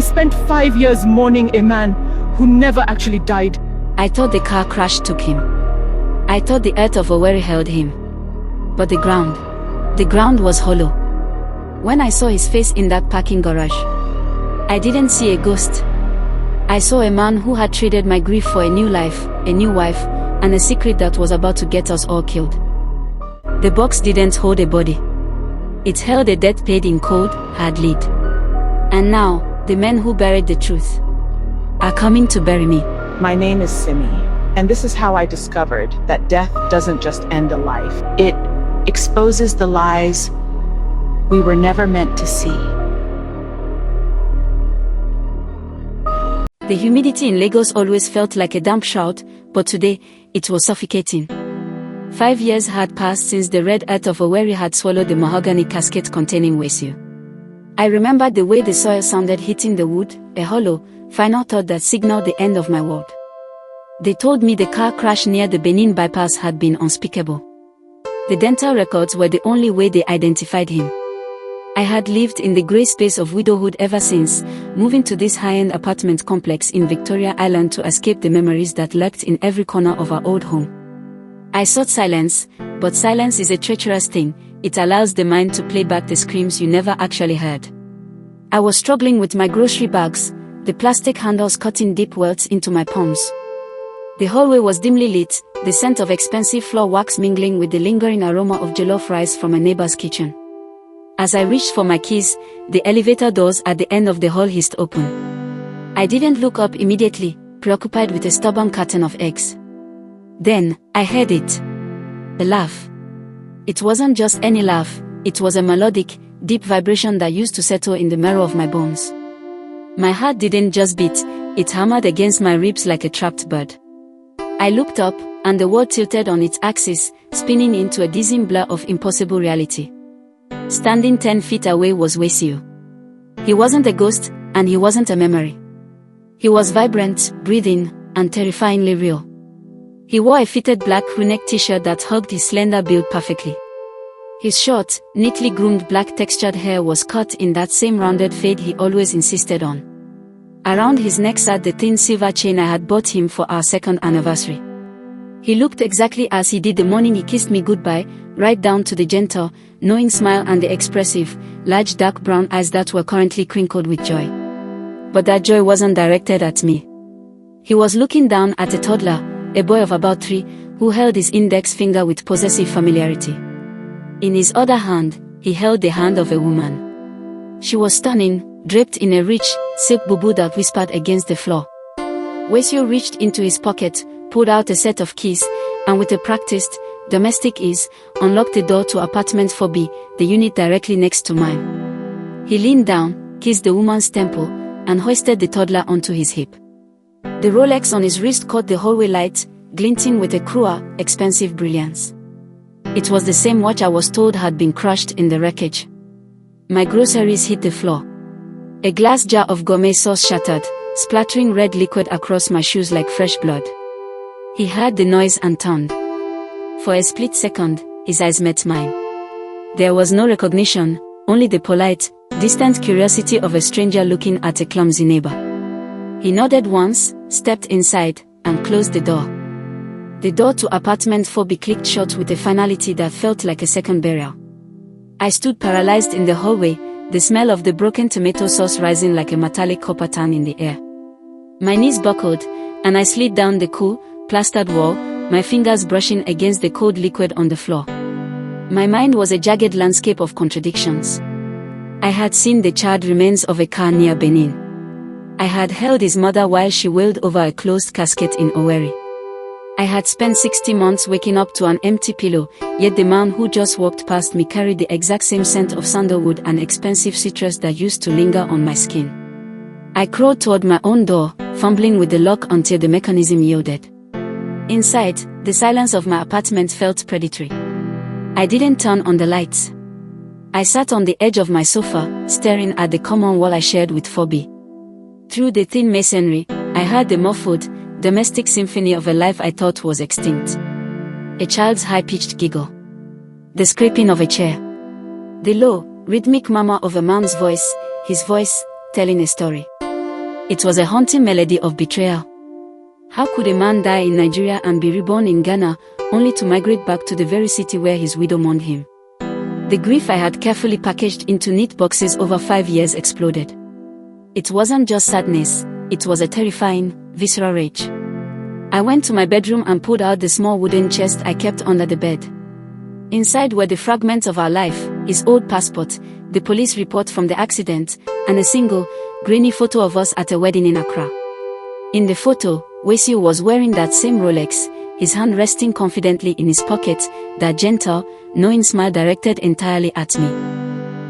spent 5 years mourning a man who never actually died. I thought the car crash took him. I thought the earth of Owerri held him. But the ground was hollow. When I saw his face in that parking garage, I didn't see a ghost. I saw a man who had traded my grief for a new life, a new wife, and a secret that was about to get us all killed. The box didn't hold a body. It held a death paid in cold, hard lead. And now, the men who buried the truth are coming to bury me. My name is Simi, and this is how I discovered that death doesn't just end a life. It exposes the lies we were never meant to see. The humidity in Lagos always felt like a damp shout, but today, it was suffocating. 5 years had passed since the red earth of Owerri had swallowed the mahogany casket containing Wasiu. I remembered the way the soil sounded hitting the wood, a hollow, final thought that signaled the end of my world. They told me the car crash near the Benin bypass had been unspeakable. The dental records were the only way they identified him. I had lived in the grey space of widowhood ever since, moving to this high-end apartment complex in Victoria Island to escape the memories that lurked in every corner of our old home. I sought silence, but silence is a treacherous thing. It allows the mind to play back the screams you never actually heard. I was struggling with my grocery bags, the plastic handles cutting deep welts into my palms. The hallway was dimly lit, the scent of expensive floor wax mingling with the lingering aroma of jollof rice from a neighbor's kitchen. As I reached for my keys, the elevator doors at the end of the hall hissed open. I didn't look up immediately, preoccupied with a stubborn carton of eggs. Then, I heard it. A laugh. It wasn't just any laugh, it was a melodic, deep vibration that used to settle in the marrow of my bones. My heart didn't just beat, it hammered against my ribs like a trapped bird. I looked up, and the world tilted on its axis, spinning into a dizzying blur of impossible reality. Standing 10 feet away was Wasiu. He wasn't a ghost, and he wasn't a memory. He was vibrant, breathing, and terrifyingly real. He wore a fitted black crew-neck t-shirt that hugged his slender build perfectly. His short, neatly groomed black textured hair was cut in that same rounded fade he always insisted on. Around his neck sat the thin silver chain I had bought him for our second anniversary. He looked exactly as he did the morning he kissed me goodbye, right down to the gentle, knowing smile and the expressive, large dark brown eyes that were currently crinkled with joy. But that joy wasn't directed at me. He was looking down at a toddler, a boy of about 3, who held his index finger with possessive familiarity. In his other hand, he held the hand of a woman. She was stunning, draped in a rich, silk bubu that whispered against the floor. Wasiu reached into his pocket, pulled out a set of keys, and with a practiced, domestic ease, unlocked the door to apartment 4B, the unit directly next to mine. He leaned down, kissed the woman's temple, and hoisted the toddler onto his hip. The Rolex on his wrist caught the hallway light, glinting with a cruel, expensive brilliance. It was the same watch I was told had been crushed in the wreckage. My groceries hit the floor. A glass jar of gourmet sauce shattered, splattering red liquid across my shoes like fresh blood. He heard the noise and turned. For a split second, his eyes met mine. There was no recognition, only the polite, distant curiosity of a stranger looking at a clumsy neighbor. He nodded once, stepped inside, and closed the door. The door to apartment 4B clicked shut with a finality that felt like a second burial. I stood paralyzed in the hallway, the smell of the broken tomato sauce rising like a metallic copper tan in the air. My knees buckled, and I slid down the cool, plastered wall, my fingers brushing against the cold liquid on the floor. My mind was a jagged landscape of contradictions. I had seen the charred remains of a car near Benin. I had held his mother while she wailed over a closed casket in Owerri. I had spent 60 months waking up to an empty pillow, yet the man who just walked past me carried the exact same scent of sandalwood and expensive citrus that used to linger on my skin. I crawled toward my own door, fumbling with the lock until the mechanism yielded. Inside, the silence of my apartment felt predatory. I didn't turn on the lights. I sat on the edge of my sofa, staring at the common wall I shared with 4B. Through the thin masonry, I heard the muffled, domestic symphony of a life I thought was extinct. A child's high-pitched giggle. The scraping of a chair. The low, rhythmic murmur of a man's voice, his voice, telling a story. It was a haunting melody of betrayal. How could a man die in Nigeria and be reborn in Ghana, only to migrate back to the very city where his widow mourned him? The grief I had carefully packaged into neat boxes over 5 years exploded. It wasn't just sadness, it was a terrifying, visceral rage. I went to my bedroom and pulled out the small wooden chest I kept under the bed. Inside were the fragments of our life, his old passport, the police report from the accident, and a single, grainy photo of us at a wedding in Accra. In the photo, Wasiu was wearing that same Rolex, his hand resting confidently in his pocket, that gentle, knowing smile directed entirely at me.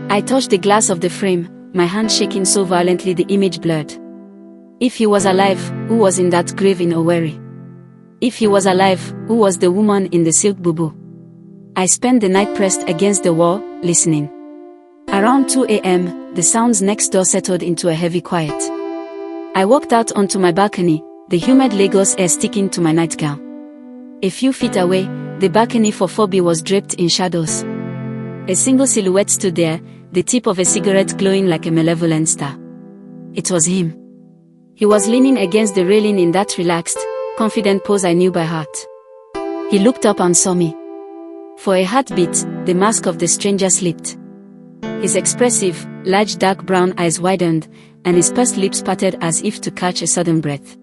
I touched the glass of the frame, my hand shaking so violently the image blurred. If he was alive, who was in that grave in Owerri? If he was alive, who was the woman in the silk bubu? I spent the night pressed against the wall, listening. Around 2 a.m., the sounds next door settled into a heavy quiet. I walked out onto my balcony, the humid Lagos air sticking to my nightgown. A few feet away, the balcony for 4B was draped in shadows. A single silhouette stood there, the tip of a cigarette glowing like a malevolent star. It was him. He was leaning against the railing in that relaxed, confident pose I knew by heart. He looked up and saw me. For a heartbeat, the mask of the stranger slipped. His expressive, large dark brown eyes widened, and his pursed lips parted as if to catch a sudden breath.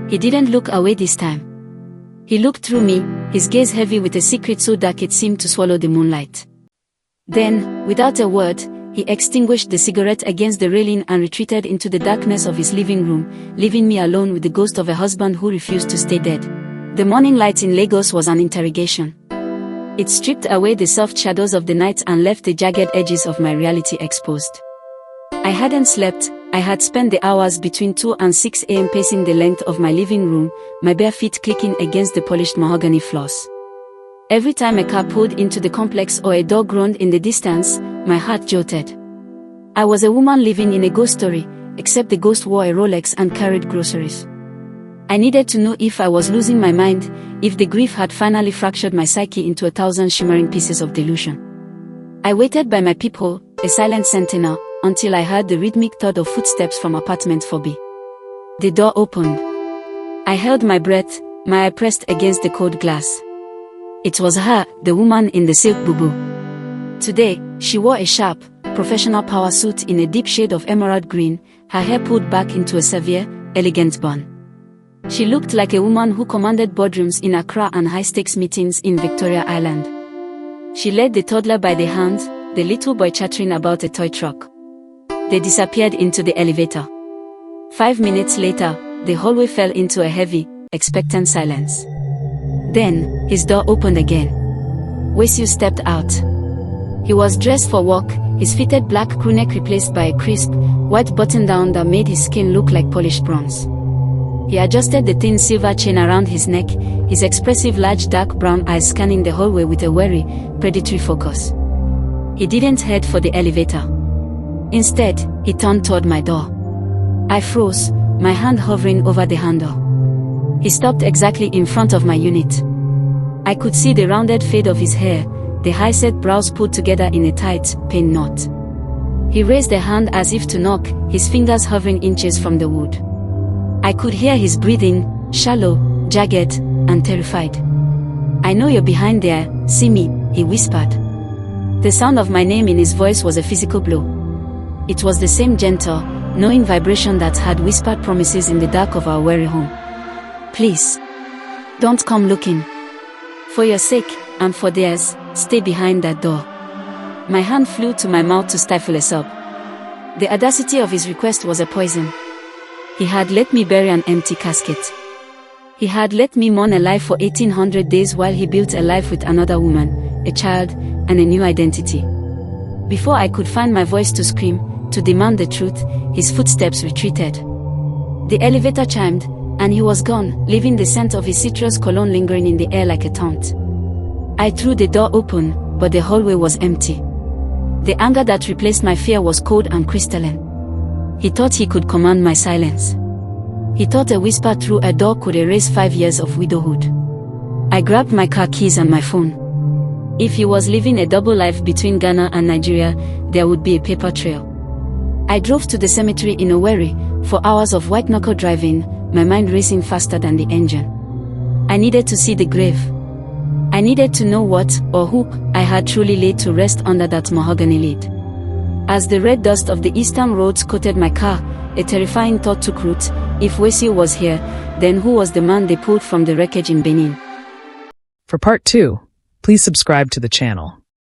He didn't look away this time. He looked through me, his gaze heavy with a secret so dark it seemed to swallow the moonlight. Then, without a word, he extinguished the cigarette against the railing and retreated into the darkness of his living room, leaving me alone with the ghost of a husband who refused to stay dead. The morning light in Lagos was an interrogation. It stripped away the soft shadows of the night and left the jagged edges of my reality exposed. I hadn't slept. I had spent the hours between 2 and 6 a.m. pacing the length of my living room, my bare feet clicking against the polished mahogany floors. Every time a car pulled into the complex or a dog groaned in the distance, my heart jolted. I was a woman living in a ghost story, except the ghost wore a Rolex and carried groceries. I needed to know if I was losing my mind, if the grief had finally fractured my psyche into 1,000 shimmering pieces of delusion. I waited by my peephole, a silent sentinel, until I heard the rhythmic thud of footsteps from apartment 4B. The door opened. I held my breath, my eye pressed against the cold glass. It was her, the woman in the silk bubu. Today, she wore a sharp, professional power suit in a deep shade of emerald green, her hair pulled back into a severe, elegant bun. She looked like a woman who commanded boardrooms in Accra and high-stakes meetings in Victoria Island. She led the toddler by the hand, the little boy chattering about a toy truck. They disappeared into the elevator. 5 minutes later, the hallway fell into a heavy, expectant silence. Then, his door opened again. Wasiu stepped out. He was dressed for work, his fitted black crewneck replaced by a crisp, white button-down that made his skin look like polished bronze. He adjusted the thin silver chain around his neck, his expressive large dark brown eyes scanning the hallway with a wary, predatory focus. He didn't head for the elevator. Instead, he turned toward my door. I froze, my hand hovering over the handle. He stopped exactly in front of my unit. I could see the rounded fade of his hair, the high-set brows pulled together in a tight, pain knot. He raised a hand as if to knock, his fingers hovering inches from the wood. I could hear his breathing, shallow, jagged, and terrified. "I know you're behind there, see me," he whispered. The sound of my name in his voice was a physical blow. It was the same gentle, knowing vibration that had whispered promises in the dark of our Owerri home. "Please, don't come looking. For your sake, and for theirs, stay behind that door." My hand flew to my mouth to stifle a sob. The audacity of his request was a poison. He had let me bury an empty casket. He had let me mourn a life for 1800 days while he built a life with another woman, a child, and a new identity. Before I could find my voice to scream, to demand the truth, his footsteps retreated. The elevator chimed, and he was gone, leaving the scent of his citrus cologne lingering in the air like a taunt. I threw the door open, but the hallway was empty. The anger that replaced my fear was cold and crystalline. He thought he could command my silence. He thought a whisper through a door could erase 5 years of widowhood. I grabbed my car keys and my phone. If he was living a double life between Ghana and Nigeria, there would be a paper trail. I drove to the cemetery in Owerri, For hours of white-knuckle driving, my mind racing faster than the engine. I needed to see the grave. I needed to know what, or who, I had truly laid to rest under that mahogany lid. As the red dust of the eastern roads coated my car, a terrifying thought took root. If Wasiu was here, then who was the man they pulled from the wreckage in Benin? For part 2, please subscribe to the channel.